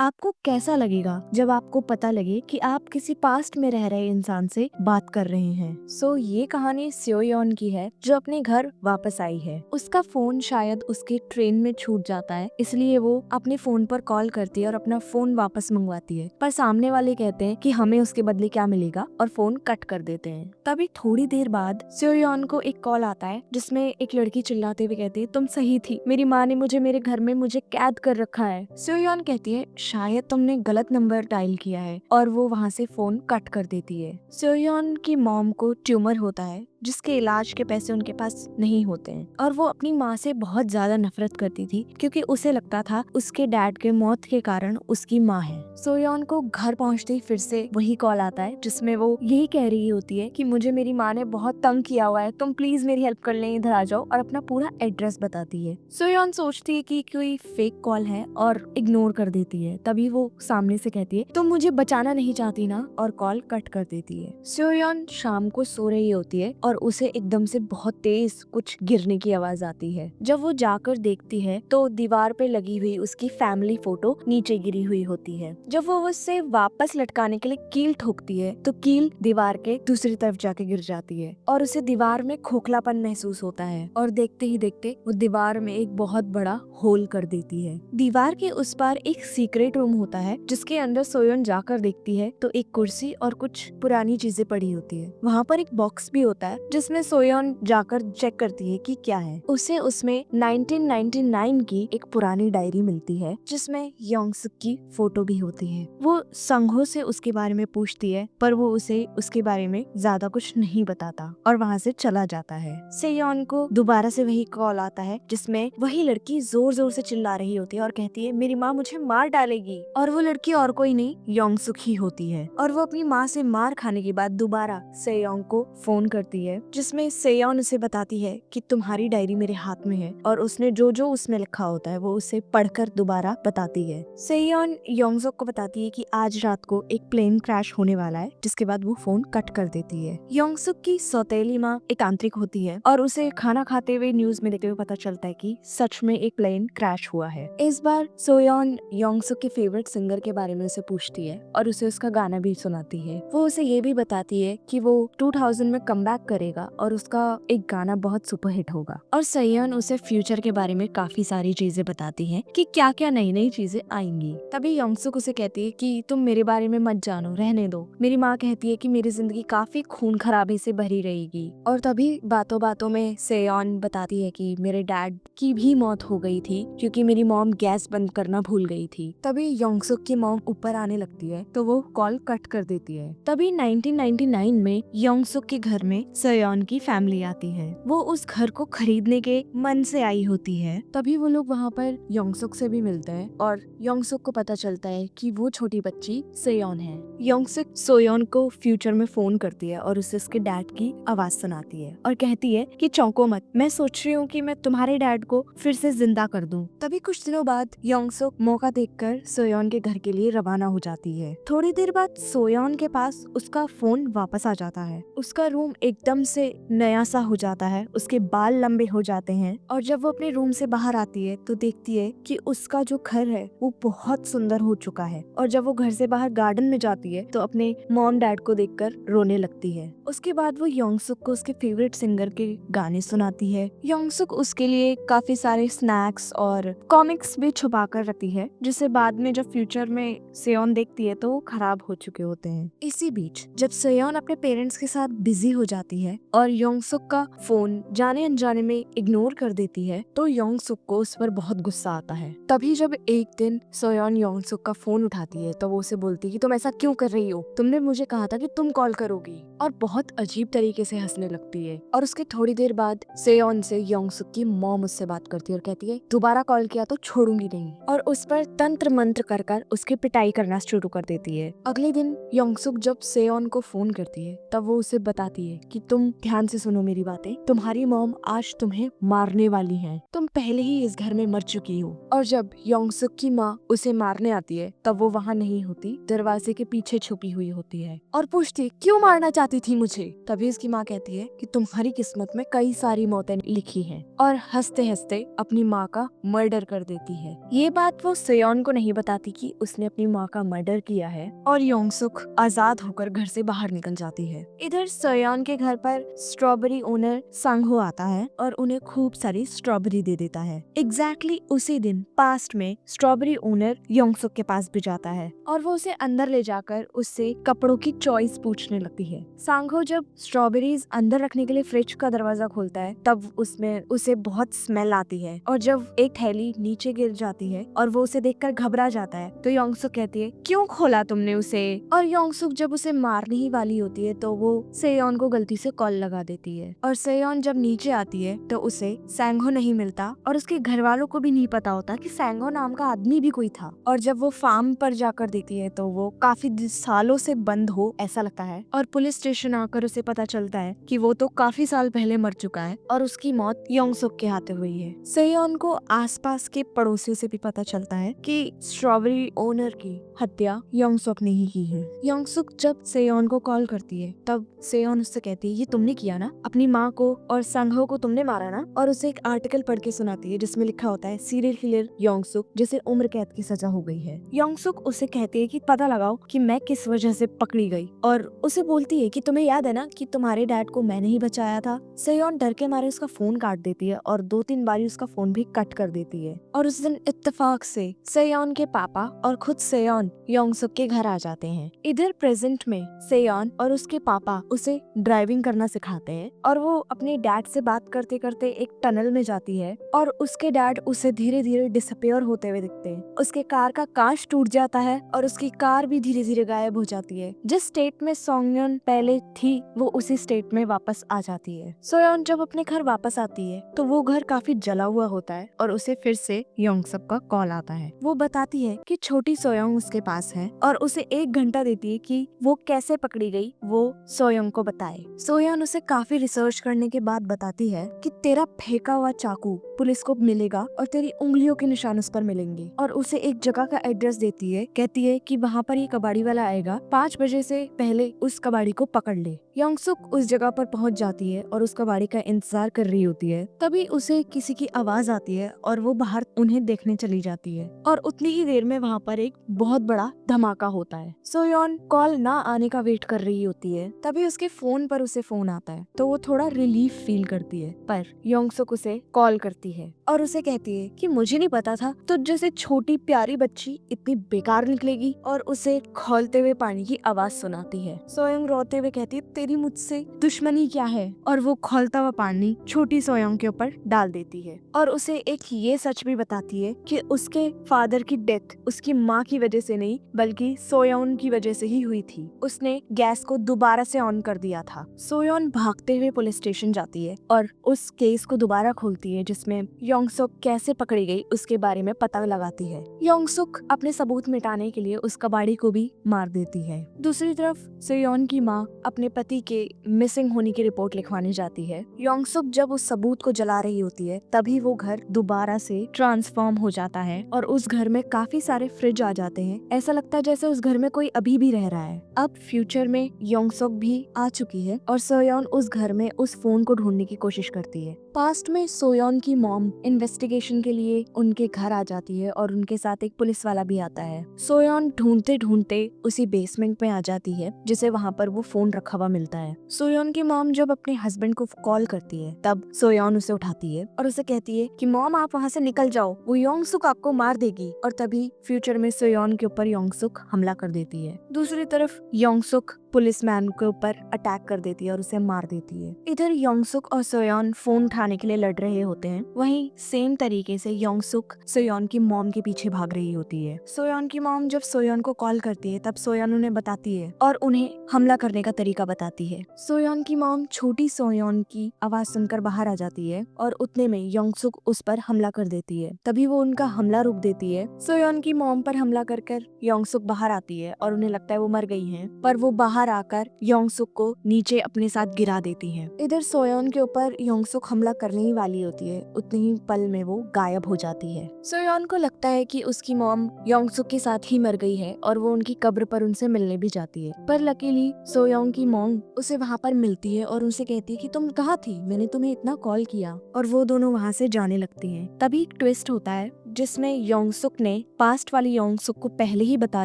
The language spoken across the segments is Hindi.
आपको कैसा लगेगा जब आपको पता लगे कि आप किसी पास्ट में रह रहे इंसान से बात कर रहे हैं। ये कहानी स्योयॉन की है जो अपने घर वापस आई है। उसका फोन शायद उसके ट्रेन में छूट जाता है, इसलिए वो अपने फोन पर कॉल करती है और अपना फोन वापस मंगवाती है, पर सामने वाले कहते हैं कि हमें उसके बदले क्या मिलेगा और फोन कट कर देते हैं। तभी थोड़ी देर बाद स्योयॉन को एक कॉल आता है जिसमें एक लड़की चिल्लाते हुए कहती है, तुम सही थी, मेरी माँ ने मुझे मेरे घर में मुझे कैद कर रखा है। स्योयॉन कहती है, शायद तुमने गलत नंबर डायल किया है, और वो वहाँ से फोन कट कर देती है। स्योयॉन की मॉम को ट्यूमर होता है जिसके इलाज के पैसे उनके पास नहीं होते हैं, और वो अपनी माँ से बहुत ज्यादा नफरत करती थी क्योंकि उसे लगता था उसके डैड के मौत के कारण उसकी माँ है। सोयोन को घर पहुँचते ही फिर से वही कॉल आता है जिसमें वो यही कह रही होती है कि मुझे मेरी माँ ने बहुत तंग किया हुआ है, तुम प्लीज मेरी हेल्प कर लें, इधर आ जाओ, और अपना पूरा एड्रेस बताती है। सोयोन सोचती है कि कोई फेक कॉल है और इग्नोर कर देती है। तभी वो सामने से कहती है, तुम मुझे बचाना नहीं चाहती ना, और कॉल कट कर देती है। सोयोन शाम को सो रही होती है और उसे एकदम से बहुत तेज कुछ गिरने की आवाज आती है। जब वो जाकर देखती है तो दीवार पे लगी हुई उसकी फैमिली फोटो नीचे गिरी हुई होती है। जब वो उससे वापस लटकाने के लिए कील ठोकती है तो कील दीवार के दूसरी तरफ जाके गिर जाती है और उसे दीवार में खोखलापन महसूस होता है, और देखते ही देखते वो दीवार में एक बहुत बड़ा होल कर देती है। दीवार के उस पार एक सीक्रेट रूम होता है जिसके अंदर सोयोन जाकर देखती है तो एक कुर्सी और कुछ पुरानी चीजें पड़ी होती है। वहाँ पर एक बॉक्स भी होता है जिसमें सोयोन जाकर चेक करती है कि क्या है। उसे उसमें 1999 की एक पुरानी डायरी मिलती है जिसमें योंगसुक की फोटो भी होती है। वो संघो से उसके बारे में पूछती है पर वो उसे उसके बारे में ज्यादा कुछ नहीं बताता और वहाँ से चला जाता है। सेयोन को दोबारा से वही कॉल आता है जिसमें वही लड़की जोर जोर से चिल्ला रही होती है और कहती है, मेरी माँ मुझे मार डालेगी। और वो लड़की और कोई नहीं, योंगसुक ही होती है। और वो अपनी माँ से मार खाने के बाद दोबारा सेयोन को फोन करती है जिसमें सेयोन उसे बताती है कि तुम्हारी डायरी मेरे हाथ में है, और उसने जो जो उसमें लिखा होता है वो उसे पढ़कर दोबारा बताती है। सेयोन योंगसुक को बताती है कि आज रात को एक प्लेन क्रैश होने वाला है, जिसके बाद वो फोन कट कर देती है। योंगसुक की सौतेली माँ एक तांत्रिक होती है और उसे खाना खाते हुए न्यूज में देखते हुए पता चलता है कि सच में एक प्लेन क्रैश हुआ है। इस बार सोयोन योंगसुक के फेवरेट सिंगर के बारे में उसे पूछती है और उसे उसका गाना भी सुनाती है। वो उसे ये भी बताती है कि वो 2000 में कमबैक करेगा और उसका एक गाना बहुत सुपरहिट होगा। और सयोन उसे फ्यूचर के बारे में काफी सारी चीजें बताती है कि क्या क्या नई नई चीजें आएंगी। तभी योंगसुक उसे कहती है कि तुम मेरे बारे में मत जानो, रहने दो। मेरी माँ कहती है कि मेरी जिंदगी काफी खून खराबे से भरी रहेगी। और तभी बातों बातों में सेयोन बताती है कि मेरे डैड की भी मौत हो गई थी क्योंकि मेरी मॉम गैस बंद करना भूल गई थी। तभी योंगसुक की मॉम ऊपर आने लगती है तो वो कॉल कट कर देती है। तभी 1999 में योंगसुक के घर में सयोन की फैमिली आती है। वो उस घर को खरीदने के मन से आई होती है। तभी वो लोग वहाँ पर योंगसुक से भी मिलते हैं और योंगसुक को पता चलता है कि वो छोटी बच्ची सेयोन है। योंगसुक सोयोन को फ्यूचर में फोन करती है और उसे उसके डैड की आवाज सुनाती है और कहती है कि चौंको मत, मैं सोच रही हूँ कि मैं तुम्हारे डैड को फिर से जिंदा कर दूं। तभी कुछ दिनों बाद योंगसुक मौका देखकर सोयोन के घर के लिए रवाना हो जाती है। थोड़ी देर बाद सोयोन के पास उसका फोन वापस आ जाता है। उसका रूम एकदम से नया सा हो जाता है, उसके बाल लंबे हो जाते हैं, और जब वो अपने रूम से बाहर आती है तो देखती है कि उसका जो घर है वो बहुत सुंदर हो चुका है। और जब वो घर से बाहर गार्डन में जाती है तो अपने मॉम डैड को देखकर रोने लगती है। उसके बाद वो योंगसुक को उसके फेवरेट सिंगर के गाने सुनाती है। योंगसुक उसके लिए काफी सारे स्नैक्स और कॉमिक्स भी छुपा कर रखती है, जिसे बाद में जब फ्यूचर में सेयोन देखती है तो वो खराब हो चुके होते हैं। इसी बीच जब सेयोन अपने पेरेंट्स के साथ बिजी हो जाती है और योंगसुक का फोन जाने अनजाने में इग्नोर कर देती है तो योंगसुक को उस पर बहुत गुस्सा आता है। तभी जब एक दिन सोयोन योंगसुक का फोन उठाती है तो वो उसे बोलती है कि तुम ऐसा क्यों कर रही हो, तुमने मुझे कहा था कि तुम कॉल करोगी, और बहुत अजीब तरीके से हंसने लगती है। और उसके थोड़ी देर बाद सेयोन से योंगसुक की मॉम उससे बात करती है और कहती है दोबारा कॉल किया तो छोड़ूंगी नहीं, और उस पर तंत्र मंत्र कर कर उसकी पिटाई करना शुरू कर देती है। अगले दिन योंगसुक जब सेयोन को फोन करती है तब वो उसे बताती है कि तुम ध्यान से सुनो मेरी बातें। तुम्हारी मॉम आज तुम्हें मारने वाली है। तुम पहले ही इस घर में मर चुकी हो। और जब योंगसुक की माँ उसे मारने आती है तब वो वहाँ नहीं होती, दरवाजे के पीछे छुपी हुई होती है और पूछती क्यों मारना चाहती थी मुझे। तभी उसकी माँ कहती है कि तुम्हारी किस्मत में कई सारी मौतें लिखी हैं, और हंसते हंसते अपनी माँ का मर्डर कर देती है। ये बात वो सेयोन को नहीं बताती कि उसने अपनी माँ का मर्डर किया है, और योंगसुक आजाद होकर घर से बाहर निकल जाती है। इधर सेयोन के घर पर स्ट्रॉबेरी ओनर सांगहो आता है और उन्हें खूब सारी स्ट्रॉबेरी दे देता है। एग्जैक्टली उसी दिन पास्ट में स्ट्रॉबेरी ओनर योंगसुक के पास भी जाता है और वो उसे अंदर ले जाकर उससे कपड़ों की चॉइस पूछने लगती है। सांगहो जब स्ट्रॉबेरीज अंदर रखने के लिए फ्रिज का दरवाजा खोलता है तब उसमें उसे बहुत स्मेल आती है, और जब एक थैली नीचे गिर जाती है और वो उसे देखकर घबरा जाता है तो योंगसुक कहती है क्यों खोला तुमने उसे। और योंगसुक जब उसे मारने ही वाली होती है तो वो सेयोन को गलती से कॉल लगा देती है, और सेयोन जब नीचे आती है तो उसे सांगहो नहीं मिलता और उसके घर वालों को भी नहीं पता होता कि सांगहो नाम का आदमी भी कोई था। और जब वो फार्म पर जाकर देखती है तो वो काफी सालों से बंद हो ऐसा लगता है, और पुलिस स्टेशन आकर उसे पता चलता है कि वो तो काफी साल पहले मर चुका है और उसकी मौत योंगसुक के हाथे हुई है। सेयोन को आसपास के पड़ोसियों से भी पता चलता है कि स्ट्रॉबेरी ओनर की हत्या योंगसुक ने ही की है। योंगसुक जब सेयोन को कॉल करती है तब सेयोन उससे कहती है ये तुमने किया ना, अपनी माँ को और सांगहो को तुमने मारा ना, और उसे एक आर्टिकल पढ़ के सुनाती है जिसमें लिखा होता है सीरियल किलर योंगसुक जिसे उम्र कैद की सजा हो गई है। योंगसुक उसे कहती है कि पता लगाओ कि मैं किस वजह से पकड़ी गई, और उसे बोलती है कि तुम्हें याद है ना कि तुम्हारे डैड को मैंने ही बचाया था। सेयोन डर के मारे उसका फोन काट देती है और 2-3 बार उसका फोन भी कट कर देती है। और उस दिन इत्तेफाक से सेयोन के पापा और खुद सेयोन योंगसुक के घर आ जाते हैं। इधर प्रेजेंट में सेयोन और उसके पापा उसे ड्राइविंग करना सिखाते हैं, और वो अपने डैड से बात करते करते एक टनल में जाती है और उसके डैड उसे धीरे धीरे डिसअपियर होते हुए दिखते हैं। उसके कार का कांच टूट जाता है और उसकी कार भी धीरे धीरे गायब हो जाती है। जिस स्टेट में सोयोन पहले थी वो उसी स्टेट में वापस आ जाती है। सोयोन जब अपने घर वापस आती है तो वो घर काफी जला हुआ होता है और उसे फिर से योंगसुक का कॉल आता है। वो बताती है कि छोटी सोयोंग उसके पास है और उसे 1 घंटा देती है कि वो कैसे पकड़ी गई वो सोयोंग को बताए। सोयोन उसे काफी रिसर्च करने के बाद बताती है कि तेरा फेंका हुआ चाकू पुलिस को मिलेगा और तेरी उंगलियों के निशान उस पर मिलेंगे, और उसे एक जगह का एड्रेस देती है। कहती है कि वहाँ पर ये कबाड़ी वाला आएगा, 5 बजे से पहले उस कबाड़ी को पकड़ ले। योंगसुक उस जगह पर पहुँच जाती है और उस कबाड़ी का इंतजार कर रही होती है। तभी उसे किसी की आवाज आती है और वो बाहर उन्हें देखने चली जाती है, और उतनी ही देर में वहाँ पर एक बहुत बड़ा धमाका होता है। सोयोन कॉल ना आने का वेट कर रही होती है, तभी उसके फोन पर उसे फोन आता है तो वो थोड़ा रिलीफ फील करती है, पर योंगसुक उसे कॉल करती है और उसे कहती है कि मुझे नहीं पता था तो जैसे छोटी प्यारी बच्ची इतनी बेकार निकलेगी, और उसे खौलते हुए पानी की आवाज सुनाती है। सोयोंग रोते हुए कहती है तेरी मुझसे दुश्मनी क्या है, और वो खौलता हुआ पानी छोटी सोयोंग के ऊपर डाल देती है, और उसे एक ये सच भी बताती है कि उसके फादर की डेथ उसकी माँ की वजह से नहीं बल्कि सोयोन की वजह से ही हुई थी। उसने गैस को दोबारा से ऑन कर दिया था। सोयोन भागते हुए पुलिस स्टेशन जाती है और उस केस को दोबारा खोलती है जिसमें योंगसुक कैसे पकड़ी गई उसके बारे में पता लगाती है। योंगसुक अपने सबूत मिटाने के लिए उस कबाड़ी को भी मार देती है। दूसरी तरफ सोयोन की माँ अपने पति के मिसिंग होने की रिपोर्ट लिखवाने जाती है। योंगसुक जब उस सबूत को जला रही होती है तभी वो घर दोबारा से ट्रांसफॉर्म हो जाता है और उस घर में काफी सारे फ्रिज आ जाते हैं। ऐसा लगता है जैसे उस घर में कोई अभी भी रह रहा है। अब फ्यूचर में योंगसुक भी आ चुकी है और सोयोन उस घर में उस फोन को ढूंढने की कोशिश करती है। पास्ट में सोयोन की मॉम इन्वेस्टिगेशन के लिए उनके घर आ जाती है और उनके साथ एक पुलिस वाला भी आता है। सोयोन ढूंढते ढूंढते उसी बेसमेंट में आ जाती है जिसे वहाँ पर वो फोन रखा हुआ मिलता है। सोयोन की मॉम जब अपने हस्बैंड को कॉल करती है तब सोयोन उसे उठाती है और उसे कहती है कि मॉम आप वहाँ से निकल जाओ, वो योंगसुक आपको मार देगी। और तभी फ्यूचर में सोयोन के ऊपर योंगसुक हमला कर देती है। दूसरी तरफ योंगसुक पुलिसमैन के ऊपर अटैक कर देती है और उसे मार देती है। इधर योंगसुक और सोयोन फोन उठाने के लिए लड़ रहे होते हैं, वहीं सेम तरीके से योंगसुक सोयोन की मॉम के पीछे भाग रही होती है। सोयोन की मॉम जब सोयोन को कॉल करती है तब सोयोन उन्हें बताती है और उन्हें हमला करने का तरीका बताती है। सोयोन की मॉम छोटी सोयोन की आवाज सुनकर बाहर आ जाती है और उतने में योंगसुक उस पर हमला कर देती है। तभी वो उनका हमला रोक देती है। सोयोन की मॉम पर हमला कर योंगसुक बाहर आती है और उन्हें लगता है वो मर गई है, पर वो बाहर बाहर आकर योंगसुक को नीचे अपने साथ गिरा देती है। इधर सोयोन के ऊपर योंगसुक हमला करने ही वाली होती है, उतने ही पल में वो गायब हो जाती है। सोयोन को लगता है कि उसकी मॉम योंगसुक के साथ ही मर गई है और वो उनकी कब्र पर उनसे मिलने भी जाती है। पर लकीली सोयोन की मॉम उसे वहाँ पर मिलती है और उनसे कहती है कि तुम कहाँ थी, मैंने तुम्हें इतना कॉल किया। और वो दोनों वहाँ से जाने लगती हैं। तभी एक ट्विस्ट होता है जिसमें योंगसुक ने पास्ट वाली योंगसुक को पहले ही बता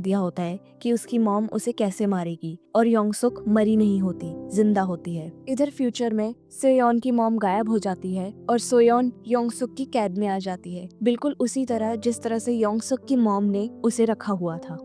दिया होता है कि उसकी मॉम उसे कैसे मारेगी, और योंगसुक मरी नहीं होती, जिंदा होती है। इधर फ्यूचर में सोयोन की मॉम गायब हो जाती है और सोयोन योंगसुक की कैद में आ जाती है, बिल्कुल उसी तरह जिस तरह से योंगसुक की मॉम ने उसे रखा हुआ था।